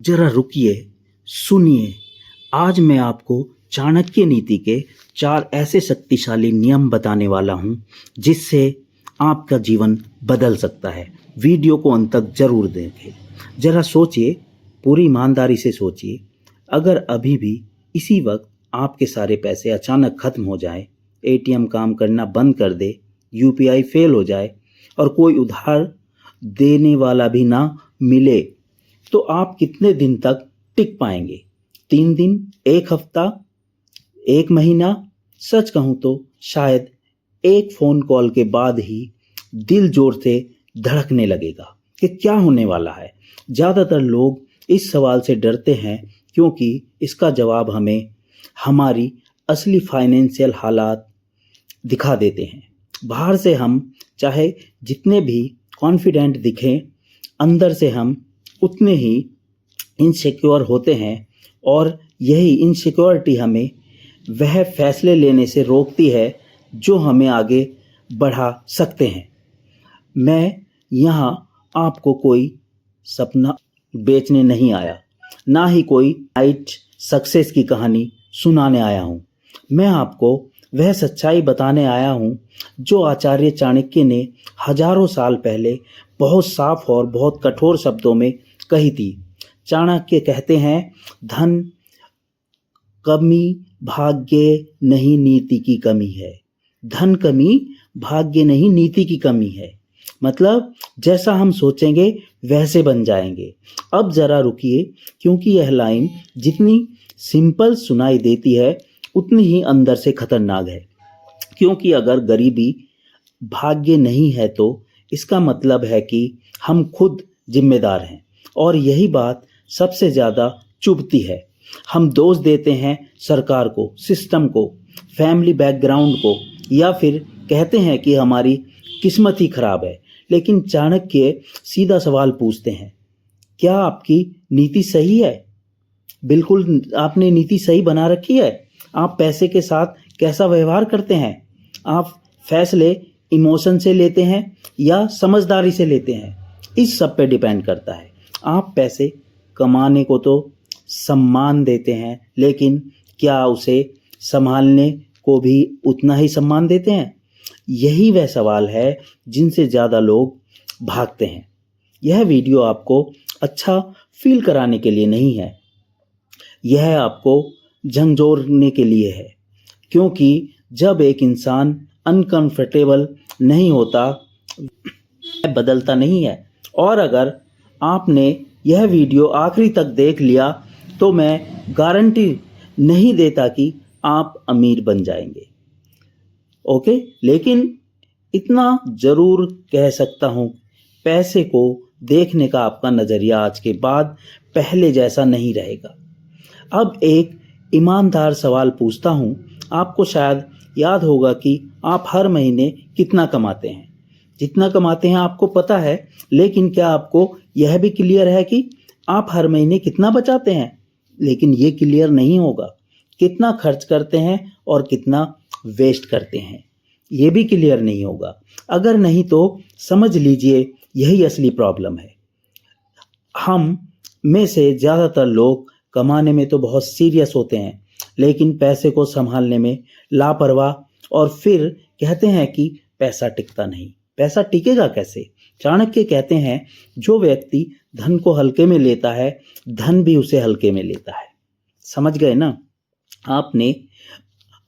जरा रुकिए, सुनिए। आज मैं आपको चाणक्य नीति के 4 ऐसे शक्तिशाली नियम बताने वाला हूँ, जिससे आपका जीवन बदल सकता है। वीडियो को अंत तक ज़रूर देखें। ज़रा सोचिए, पूरी ईमानदारी से सोचिए, अगर अभी भी इसी वक्त आपके सारे पैसे अचानक खत्म हो जाएं, एटीएम काम करना बंद कर दे, यूपीआई फेल हो जाए और कोई उधार देने वाला भी ना मिले, तो आप कितने दिन तक टिक पाएंगे? 3 दिन, 1 हफ्ता, 1 महीना? सच कहूं तो शायद एक फोन कॉल के बाद ही दिल जोर से धड़कने लगेगा कि क्या होने वाला है। ज़्यादातर लोग इस सवाल से डरते हैं क्योंकि इसका जवाब हमें हमारी असली फाइनेंशियल हालात दिखा देते हैं। बाहर से हम चाहे जितने भी कॉन्फिडेंट दिखें, अंदर से हम उतने ही इनसिक्योर होते हैं और यही इनसिक्योरिटी हमें वह फैसले लेने से रोकती है जो हमें आगे बढ़ा सकते हैं। मैं यहाँ आपको कोई सपना बेचने नहीं आया, ना ही कोई नाइट सक्सेस की कहानी सुनाने आया हूँ। मैं आपको वह सच्चाई बताने आया हूँ जो आचार्य चाणक्य ने हजारों साल पहले बहुत साफ और बहुत कठोर शब्दों में कही थी। चाणक्य कहते हैं, धन कमी भाग्य नहीं नीति की कमी है। धन कमी भाग्य नहीं नीति की कमी है। मतलब जैसा हम सोचेंगे वैसे बन जाएंगे। अब जरा रुकिए, क्योंकि यह लाइन जितनी सिंपल सुनाई देती है उतनी ही अंदर से खतरनाक है। क्योंकि अगर गरीबी भाग्य नहीं है तो इसका मतलब है कि हम खुद जिम्मेदार हैं, और यही बात सबसे ज़्यादा चुभती है। हम दोष देते हैं सरकार को, सिस्टम को, फैमिली बैकग्राउंड को, या फिर कहते हैं कि हमारी किस्मत ही खराब है। लेकिन चाणक्य सीधा सवाल पूछते हैं, क्या आपकी नीति सही है? बिल्कुल, आपने नीति सही बना रखी है? आप पैसे के साथ कैसा व्यवहार करते हैं? आप फैसले इमोशन से लेते हैं या समझदारी से लेते हैं? इस सब पे डिपेंड करता है। आप पैसे कमाने को तो सम्मान देते हैं, लेकिन क्या उसे संभालने को भी उतना ही सम्मान देते हैं? यही वह सवाल है जिनसे ज़्यादा लोग भागते हैं। यह वीडियो आपको अच्छा फील कराने के लिए नहीं है, यह आपको झंझोरने के लिए है। क्योंकि जब एक इंसान अनकंफर्टेबल नहीं होता, वह बदलता नहीं है। और अगर आपने यह वीडियो आखिरी तक देख लिया तो मैं गारंटी नहीं देता कि आप अमीर बन जाएंगे, ओके? लेकिन इतना ज़रूर कह सकता हूँ, पैसे को देखने का आपका नज़रिया आज के बाद पहले जैसा नहीं रहेगा। अब एक ईमानदार सवाल पूछता हूँ। आपको शायद याद होगा कि आप हर महीने कितना कमाते हैं। जितना कमाते हैं आपको पता है, लेकिन क्या आपको यह भी क्लियर है कि आप हर महीने कितना बचाते हैं? लेकिन ये क्लियर नहीं होगा कितना खर्च करते हैं और कितना वेस्ट करते हैं, ये भी क्लियर नहीं होगा। अगर नहीं तो समझ लीजिए यही असली प्रॉब्लम है। हम में से ज़्यादातर लोग कमाने में तो बहुत सीरियस होते हैं, लेकिन पैसे को संभालने में लापरवाह, और फिर कहते हैं कि पैसा टिकता नहीं। पैसा टिकेगा कैसे? चाणक्य कहते हैं, जो व्यक्ति धन को हल्के में लेता है, धन भी उसे हल्के में लेता है। समझ गए ना? आपने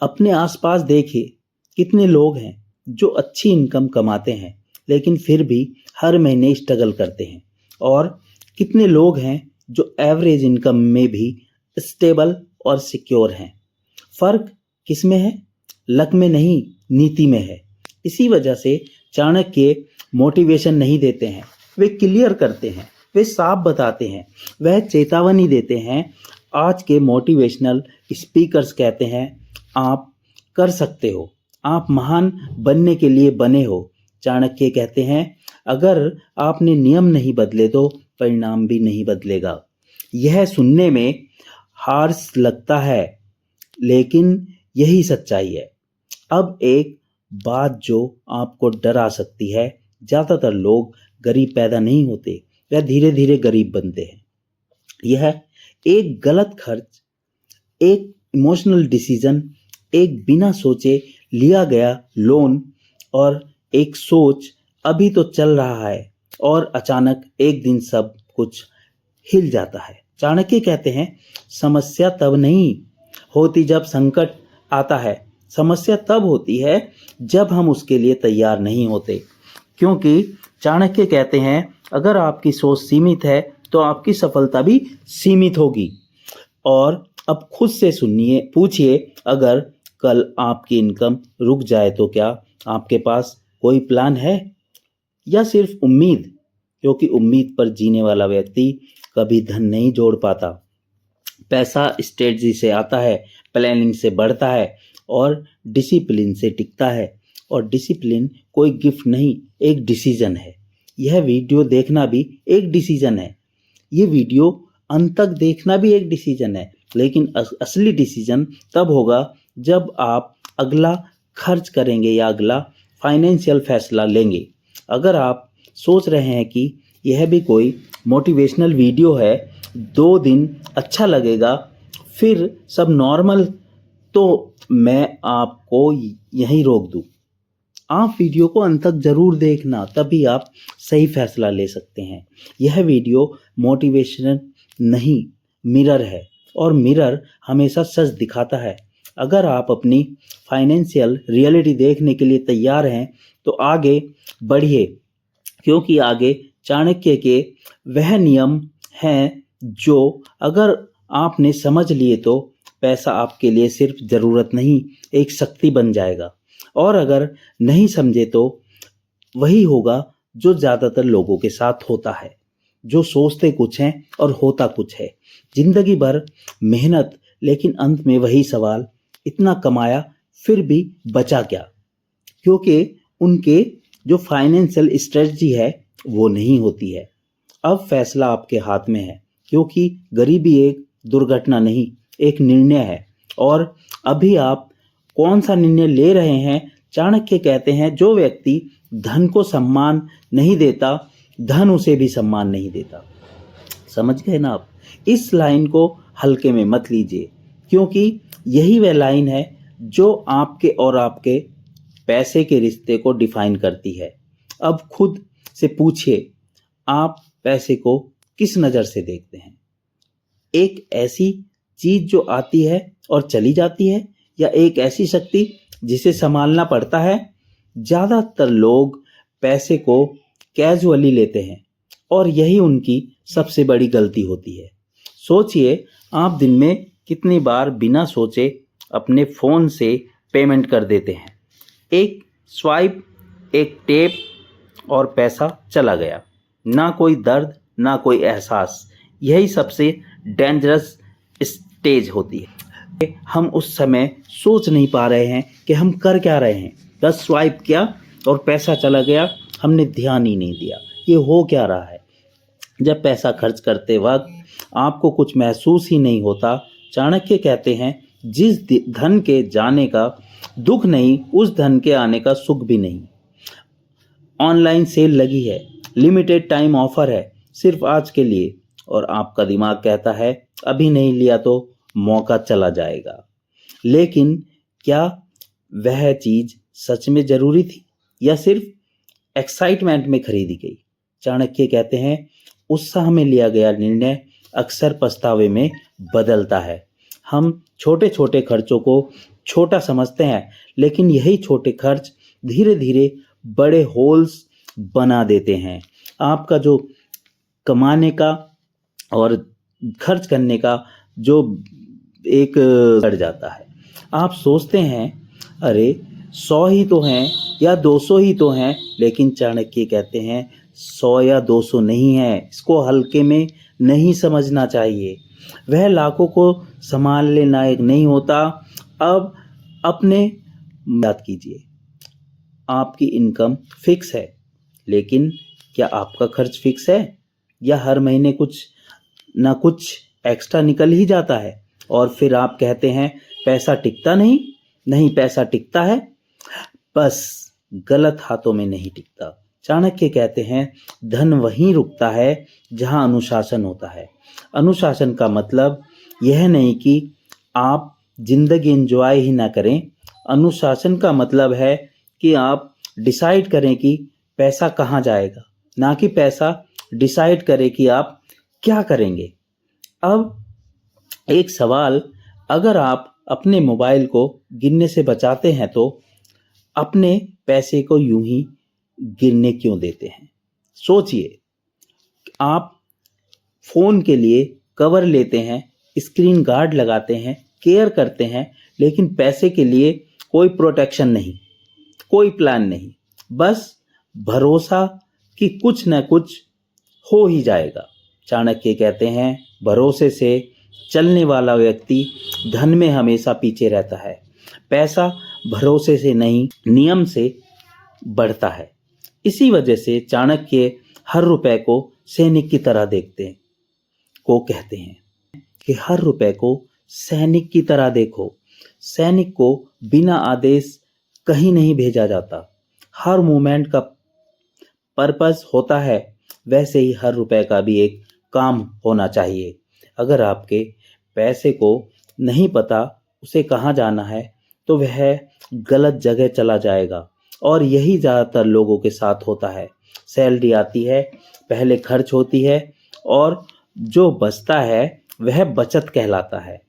अपने आसपास देखिए, कितने लोग हैं जो अच्छी इनकम कमाते हैं लेकिन फिर भी हर महीने स्ट्रगल करते हैं, और कितने लोग हैं जो एवरेज इनकम में भी स्टेबल और सिक्योर हैं। फर्क किस में है? लक में नहीं, नीति में है। इसी वजह से चाणक्य मोटिवेशन नहीं देते हैं, वे क्लियर करते हैं, वे साफ बताते हैं, वह चेतावनी देते हैं। आज के मोटिवेशनल स्पीकर्स कहते हैं, आप कर सकते हो, आप महान बनने के लिए बने हो। चाणक्य कहते हैं, अगर आपने नियम नहीं बदले तो परिणाम भी नहीं बदलेगा। यह सुनने में हार्श लगता है, लेकिन यही सच्चाई है। अब एक बात जो आपको डरा सकती है, ज़्यादातर लोग गरीब पैदा नहीं होते, वह धीरे धीरे गरीब बनते हैं। यह एक गलत खर्च, एक इमोशनल डिसीजन, एक बिना सोचे लिया गया लोन और एक सोच अभी तो चल रहा है और अचानक एक दिन सब कुछ हिल जाता है। चाणक्य कहते हैं समस्या तब नहीं होती जब संकट आता है, समस्या तब होती है जब हम उसके लिए तैयार नहीं होते। क्योंकि चाणक्य कहते हैं अगर आपकी सोच सीमित है तो आपकी सफलता भी सीमित होगी। और अब खुद से सुनिए, पूछिए अगर कल आपकी इनकम रुक जाए तो क्या आपके पास कोई प्लान है या सिर्फ उम्मीद? क्योंकि उम्मीद पर जीने वाला व्यक्ति कभी धन नहीं जोड़ पाता। पैसा स्ट्रेटजी से आता है, प्लानिंग से बढ़ता है और डिसिप्लिन से टिकता है। और डिसिप्लिन कोई गिफ्ट नहीं, एक डिसीजन है। यह वीडियो देखना भी एक डिसीजन है, ये वीडियो अंत तक देखना भी एक डिसीजन है। लेकिन असली डिसीजन तब होगा जब आप अगला खर्च करेंगे या अगला फाइनेंशियल फैसला लेंगे। अगर आप सोच रहे हैं कि यह भी कोई मोटिवेशनल वीडियो है, 2 दिन अच्छा लगेगा फिर सब नॉर्मल, तो मैं आपको यहीं रोक दूं। आप वीडियो को अंत तक जरूर देखना, तभी आप सही फैसला ले सकते हैं। यह वीडियो मोटिवेशन नहीं, मिरर है और मिरर हमेशा सच दिखाता है। अगर आप अपनी फाइनेंशियल रियलिटी देखने के लिए तैयार हैं तो आगे बढ़िए, क्योंकि आगे चाणक्य के वह नियम हैं जो अगर आपने समझ लिए तो पैसा आपके लिए सिर्फ ज़रूरत नहीं, एक शक्ति बन जाएगा। और अगर नहीं समझे तो वही होगा जो ज़्यादातर लोगों के साथ होता है, जो सोचते कुछ हैं और होता कुछ है। जिंदगी भर मेहनत, लेकिन अंत में वही सवाल, इतना कमाया फिर भी बचा क्या? क्योंकि उनके जो फाइनेंशियल स्ट्रेटजी है वो नहीं होती है। अब फैसला आपके हाथ में है, क्योंकि गरीबी एक दुर्घटना नहीं, एक निर्णय है। और अभी आप कौन सा निर्णय ले रहे हैं? चाणक्य कहते हैं जो व्यक्ति धन को सम्मान नहीं देता, धन उसे भी सम्मान नहीं देता। समझ गए ना आप? इस लाइन को हल्के में मत लीजिए, क्योंकि यही वह लाइन है जो आपके और आपके पैसे के रिश्ते को डिफाइन करती है। अब खुद से पूछिए, आप पैसे को किस नज़र से देखते हैं? एक ऐसी चीज जो आती है और चली जाती है, या एक ऐसी शक्ति जिसे संभालना पड़ता है? ज़्यादातर लोग पैसे को कैजुअली लेते हैं और यही उनकी सबसे बड़ी गलती होती है। सोचिए, आप दिन में कितनी बार बिना सोचे अपने फ़ोन से पेमेंट कर देते हैं। एक स्वाइप, एक टेप और पैसा चला गया। ना कोई दर्द, ना कोई एहसास। यही सबसे डेंजरस स्टेज होती है। हम उस समय सोच नहीं पा रहे हैं कि हम कर क्या रहे हैं। बस स्वाइप किया और पैसा चला गया, हमने ध्यान ही नहीं दिया ये हो क्या रहा है। जब पैसा खर्च करते वक्त आपको कुछ महसूस ही नहीं होता। चाणक्य कहते हैं जिस धन के जाने का दुख नहीं, उस धन के आने का सुख भी नहीं। ऑनलाइन सेल लगी है, लिमिटेड टाइम ऑफर है, सिर्फ आज के लिए, और आपका दिमाग कहता है अभी नहीं लिया तो मौका चला जाएगा। लेकिन क्या वह चीज सच में जरूरी थी या सिर्फ एक्साइटमेंट में खरीदी गई? चाणक्य कहते हैं उत्साह में लिया गया निर्णय अक्सर पछतावे में बदलता है। हम छोटे छोटे खर्चों को छोटा समझते हैं, लेकिन यही छोटे खर्च धीरे धीरे बड़े होल्स बना देते हैं। आपका जो कमाने का और खर्च करने का जो एक बढ़ जाता है। आप सोचते हैं अरे 100 ही तो हैं या 200 ही तो हैं, लेकिन चाणक्य कहते हैं 100 या 200 नहीं है। इसको हल्के में नहीं समझना चाहिए। वह लाखों को संभालने लायक नहीं होता। अब अपने याद कीजिए, आपकी इनकम फिक्स है, लेकिन क्या आपका खर्च फिक्स है? या हर महीने कुछ ना कुछ एक्स्ट्रा निकल ही जाता है और फिर आप कहते हैं पैसा टिकता नहीं? नहीं, पैसा टिकता है, बस गलत हाथों में नहीं टिकता। चाणक्य कहते हैं धन वहीं रुकता है जहां अनुशासन होता है। अनुशासन का मतलब यह नहीं कि आप जिंदगी एंजॉय ही ना करें। अनुशासन का मतलब है कि आप डिसाइड करें कि पैसा कहाँ जाएगा, ना कि पैसा डिसाइड करे कि आप क्या करेंगे। अब एक सवाल, अगर आप अपने मोबाइल को गिनने से बचाते हैं तो अपने पैसे को यूं ही गिरने क्यों देते हैं? सोचिए, आप फोन के लिए कवर लेते हैं, स्क्रीन गार्ड लगाते हैं, केयर करते हैं, लेकिन पैसे के लिए कोई प्रोटेक्शन नहीं, कोई प्लान नहीं, बस भरोसा कि कुछ न कुछ हो ही जाएगा। चाणक्य कहते हैं भरोसे से चलने वाला व्यक्ति धन में हमेशा पीछे रहता है। पैसा भरोसे से नहीं, नियम से बढ़ता है। इसी वजह से चाणक्य हर रुपए को सैनिक की तरह कहते हैं कि हर रुपए को सैनिक की तरह देखो। सैनिक को बिना आदेश कहीं नहीं भेजा जाता। हर मूवमेंट का पर्पस होता है, वैसे ही हर रुपए का भी एक काम होना चाहिए। अगर आपके पैसे को नहीं पता उसे कहाँ जाना है तो वह गलत जगह चला जाएगा, और यही ज़्यादातर लोगों के साथ होता है। सैलरी आती है, पहले खर्च होती है, और जो बचता है वह बचत कहलाता है।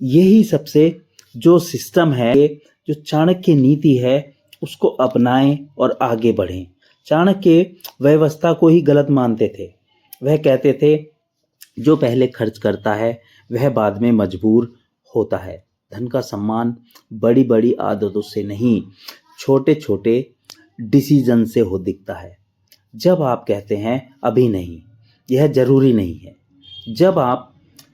यही सबसे जो सिस्टम है, जो चाणक्य नीति है, उसको अपनाएं और आगे बढ़ें। चाणक्य व्यवस्था को ही गलत मानते थे। वह कहते थे जो पहले खर्च करता है वह बाद में मजबूर होता है। धन का सम्मान बड़ी बड़ी आदतों से नहीं, छोटे छोटे डिसीजन से हो दिखता है। जब आप कहते हैं अभी नहीं, यह जरूरी नहीं है। जब आप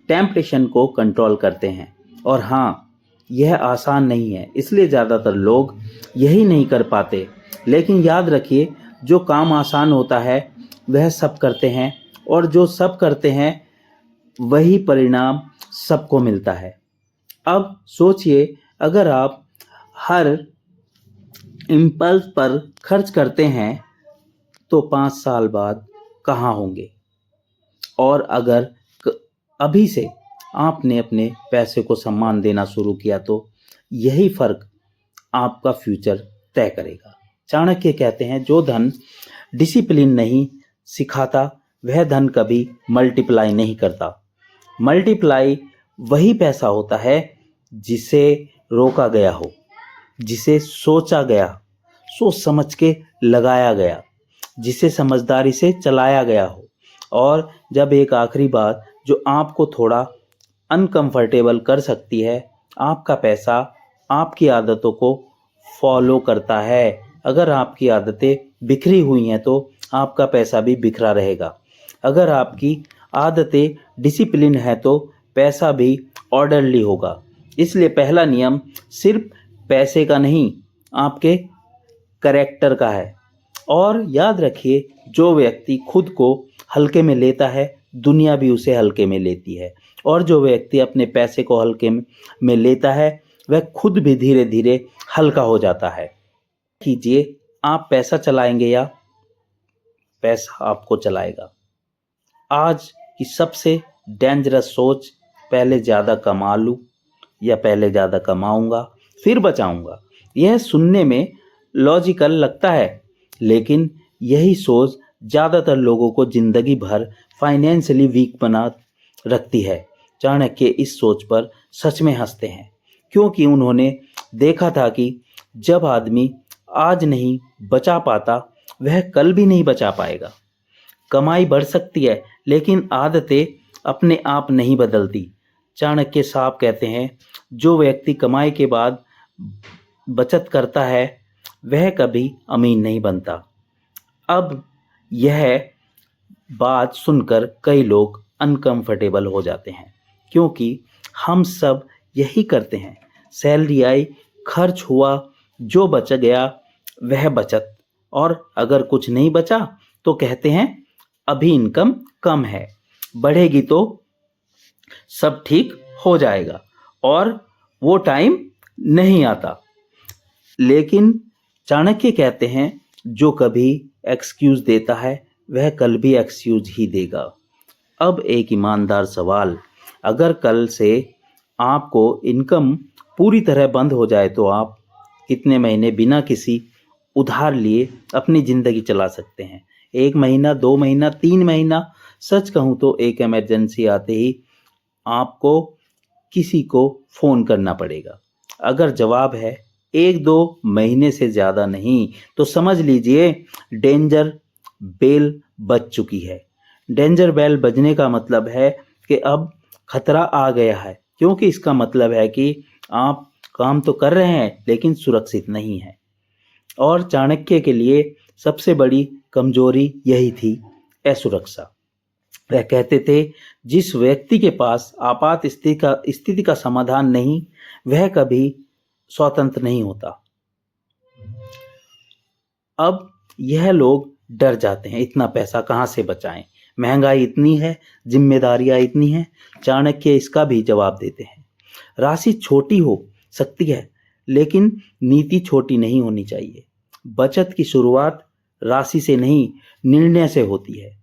टेम्पटेशन को कंट्रोल करते हैं, और हाँ, यह आसान नहीं है, इसलिए ज़्यादातर लोग यही नहीं कर पाते। लेकिन याद रखिए, जो काम आसान होता है वह सब करते हैं, और जो सब करते हैं वही परिणाम सबको मिलता है। अब सोचिए, अगर आप हर इम्पल्स पर खर्च करते हैं तो 5 साल बाद कहाँ होंगे? और अगर अभी से आपने अपने पैसे को सम्मान देना शुरू किया तो यही फर्क आपका फ्यूचर तय करेगा। चाणक्य कहते हैं जो धन डिसिप्लिन नहीं सिखाता वह धन कभी मल्टीप्लाई नहीं करता। मल्टीप्लाई वही पैसा होता है जिसे रोका गया हो, जिसे सोचा गया, सोच समझ के लगाया गया, जिसे समझदारी से चलाया गया हो। और जब एक आखिरी बात जो आपको थोड़ा अनकंफर्टेबल कर सकती है, आपका पैसा आपकी आदतों को फॉलो करता है। अगर आपकी आदतें बिखरी हुई हैं तो आपका पैसा भी बिखरा रहेगा। अगर आपकी आदतें डिसिप्लिन है तो पैसा भी ऑर्डरली होगा। इसलिए पहला नियम सिर्फ पैसे का नहीं, आपके कैरेक्टर का है। और याद रखिए, जो व्यक्ति खुद को हल्के में लेता है दुनिया भी उसे हल्के में लेती है, और जो व्यक्ति अपने पैसे को हल्के में लेता है वह खुद भी धीरे धीरे हल्का हो जाता है। कीजिए, आप पैसा चलाएंगे या पैसा आपको चलाएगा? आज की सबसे डेंजरस सोच, पहले ज़्यादा कमा लूँ या पहले ज़्यादा कमाऊँगा फिर बचाऊँगा। यह सुनने में लॉजिकल लगता है, लेकिन यही सोच ज़्यादातर लोगों को ज़िंदगी भर फाइनेंशियली वीक बना रखती है। चाणक्य इस सोच पर सच में हंसते हैं, क्योंकि उन्होंने देखा था कि जब आदमी आज नहीं बचा पाता वह कल भी नहीं बचा पाएगा। कमाई बढ़ सकती है लेकिन आदतें अपने आप नहीं बदलती। चाणक्य साहब कहते हैं जो व्यक्ति कमाई के बाद बचत करता है वह कभी अमीर नहीं बनता। अब यह बात सुनकर कई लोग अनकंफर्टेबल हो जाते हैं, क्योंकि हम सब यही करते हैं। सैलरी आई, खर्च हुआ, जो बच गया वह बचत, और अगर कुछ नहीं बचा तो कहते हैं अभी इनकम कम है, बढ़ेगी तो सब ठीक हो जाएगा, और वो टाइम नहीं आता। लेकिन चाणक्य कहते हैं जो कभी एक्सक्यूज देता है वह कल भी एक्सक्यूज ही देगा। अब एक ईमानदार सवाल, अगर कल से आपको इनकम पूरी तरह बंद हो जाए तो आप कितने महीने बिना किसी उधार लिए अपनी ज़िंदगी चला सकते हैं? 1 महीना, 2 महीना, 3 महीना? सच कहूँ तो एक इमरजेंसी आते ही आपको किसी को फ़ोन करना पड़ेगा। अगर जवाब है 1-2 महीने से ज़्यादा नहीं, तो समझ लीजिए डेंजर बेल बज चुकी है। डेंजर बेल बजने का मतलब है कि अब खतरा आ गया है, क्योंकि इसका मतलब है कि आप काम तो कर रहे हैं लेकिन सुरक्षित नहीं हैं। और चाणक्य के लिए सबसे बड़ी कमजोरी यही थी, असुरक्षा। वह कहते थे जिस व्यक्ति के पास आपात स्थिति का समाधान नहीं, वह कभी स्वतंत्र नहीं होता। अब यह लोग डर जाते हैं, इतना पैसा कहाँ से बचाएं, महंगाई इतनी है, जिम्मेदारियां इतनी हैं। चाणक्य इसका भी जवाब देते हैं, राशि छोटी हो सकती है लेकिन नीति छोटी नहीं होनी चाहिए। बचत की शुरुआत राशि से नहीं, निर्णय से होती है।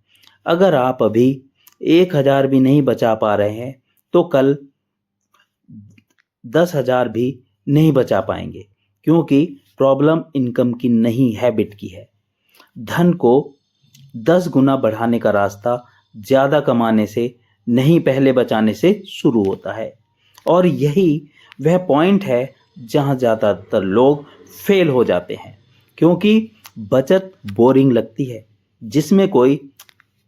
अगर आप अभी 1,000 भी नहीं बचा पा रहे हैं तो कल 10,000 भी नहीं बचा पाएंगे, क्योंकि प्रॉब्लम इनकम की नहीं, हैबिट की है। धन को 10 गुना बढ़ाने का रास्ता ज़्यादा कमाने से नहीं, पहले बचाने से शुरू होता है। और यही वह पॉइंट है जहाँ ज़्यादातर लोग फेल हो जाते हैं, क्योंकि बचत बोरिंग लगती है, जिसमें कोई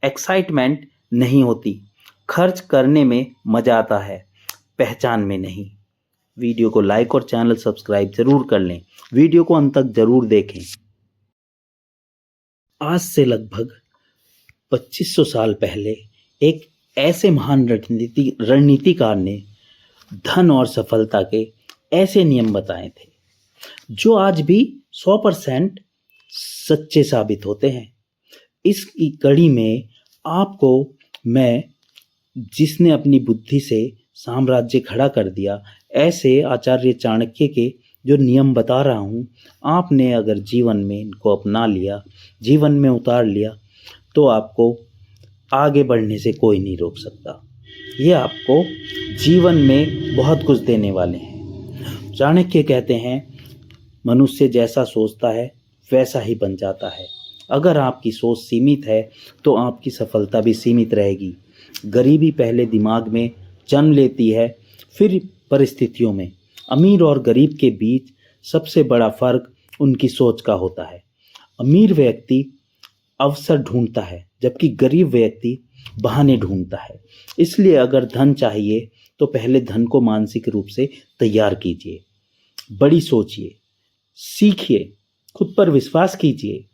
एक्साइटमेंट नहीं होती। खर्च करने में मज़ा आता है, पहचान में नहीं। वीडियो को लाइक और चैनल सब्सक्राइब जरूर कर लें। वीडियो को अंत तक जरूर देखें। आज से लगभग 2500 साल पहले एक ऐसे महान रणनीतिकार ने धन और सफलता के ऐसे नियम बताए थे जो आज भी 100% सच्चे साबित होते हैं। इसकी कड़ी में आपको मैं, जिसने अपनी बुद्धि से साम्राज्य खड़ा कर दिया, ऐसे आचार्य चाणक्य के जो नियम बता रहा हूँ, आपने अगर जीवन में इनको अपना लिया, जीवन में उतार लिया, तो आपको आगे बढ़ने से कोई नहीं रोक सकता। ये आपको जीवन में बहुत कुछ देने वाले हैं। चाणक्य कहते हैं मनुष्य जैसा सोचता है वैसा ही बन जाता है। अगर आपकी सोच सीमित है तो आपकी सफलता भी सीमित रहेगी। गरीबी पहले दिमाग में जन्म लेती है, फिर परिस्थितियों में। अमीर और गरीब के बीच सबसे बड़ा फर्क उनकी सोच का होता है। अमीर व्यक्ति अवसर ढूंढता है, जबकि गरीब व्यक्ति बहाने ढूंढता है। इसलिए अगर धन चाहिए तो पहले धन को मानसिक रूप से तैयार कीजिए, बड़ी सोचिए, सीखिए, खुद पर विश्वास कीजिए।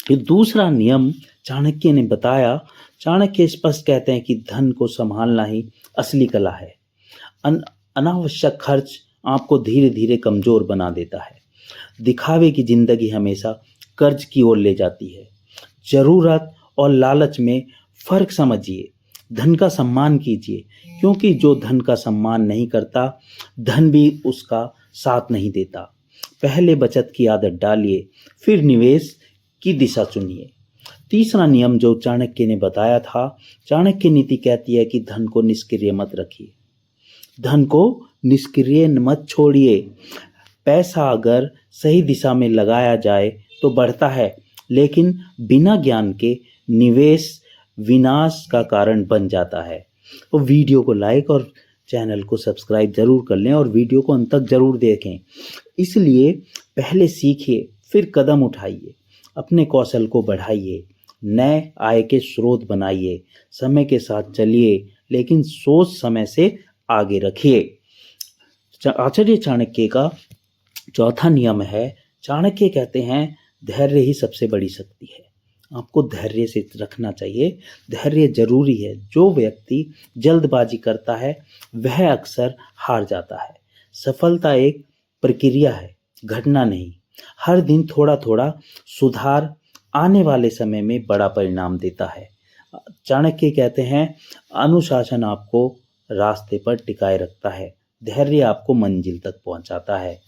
ये दूसरा नियम चाणक्य ने बताया। चाणक्य स्पष्ट कहते हैं कि धन को संभालना ही असली कला है। अनावश्यक खर्च आपको धीरे धीरे कमजोर बना देता है। दिखावे की जिंदगी हमेशा कर्ज की ओर ले जाती है। जरूरत और लालच में फर्क समझिए। धन का सम्मान कीजिए, क्योंकि जो धन का सम्मान नहीं करता, धन भी उसका साथ नहीं देता। पहले बचत की आदत डालिए, फिर निवेश की दिशा चुनिए। तीसरा नियम जो चाणक्य ने बताया था, चाणक्य नीति कहती है कि धन को निष्क्रिय मत रखिए, धन को निष्क्रिय मत छोड़िए। पैसा अगर सही दिशा में लगाया जाए तो बढ़ता है, लेकिन बिना ज्ञान के निवेश विनाश का कारण बन जाता है। तो वीडियो को लाइक और चैनल को सब्सक्राइब जरूर कर लें और वीडियो को अंत तक जरूर देखें। इसलिए पहले सीखिए, फिर कदम उठाइए, अपने कौशल को बढ़ाइए, नए आय के स्रोत बनाइए, समय के साथ चलिए, लेकिन सोच समय से आगे रखिए। आचार्य चाणक्य का चौथा नियम है, चाणक्य कहते हैं धैर्य ही सबसे बड़ी शक्ति है। आपको धैर्य से रखना चाहिए, धैर्य जरूरी है। जो व्यक्ति जल्दबाजी करता है वह अक्सर हार जाता है। सफलता एक प्रक्रिया है, घटना नहीं। हर दिन थोड़ा थोड़ा सुधार आने वाले समय में बड़ा परिणाम देता है। चाणक्य कहते हैं अनुशासन आपको रास्ते पर टिकाए रखता है, धैर्य आपको मंजिल तक पहुंचाता है।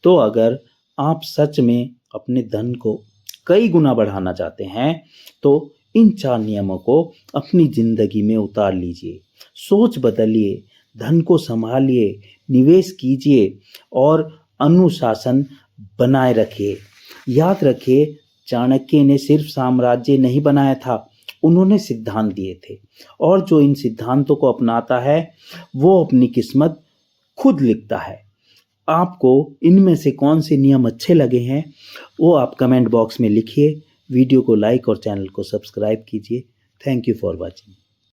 तो अगर आप सच में अपने धन को कई गुना बढ़ाना चाहते हैं तो इन 4 नियमों को अपनी ज़िंदगी में उतार लीजिए। सोच बदलिए, धन को सँभालिए, निवेश कीजिए और अनुशासन बनाए रखिए। याद रखिए, चाणक्य ने सिर्फ साम्राज्य नहीं बनाया था, उन्होंने सिद्धांत दिए थे और जो इन सिद्धांतों को अपनाता है वो अपनी किस्मत खुद लिखता है। आपको इनमें से कौन से नियम अच्छे लगे हैं वो आप कमेंट बॉक्स में लिखिए। वीडियो को लाइक और चैनल को सब्सक्राइब कीजिए। Thank you for watching.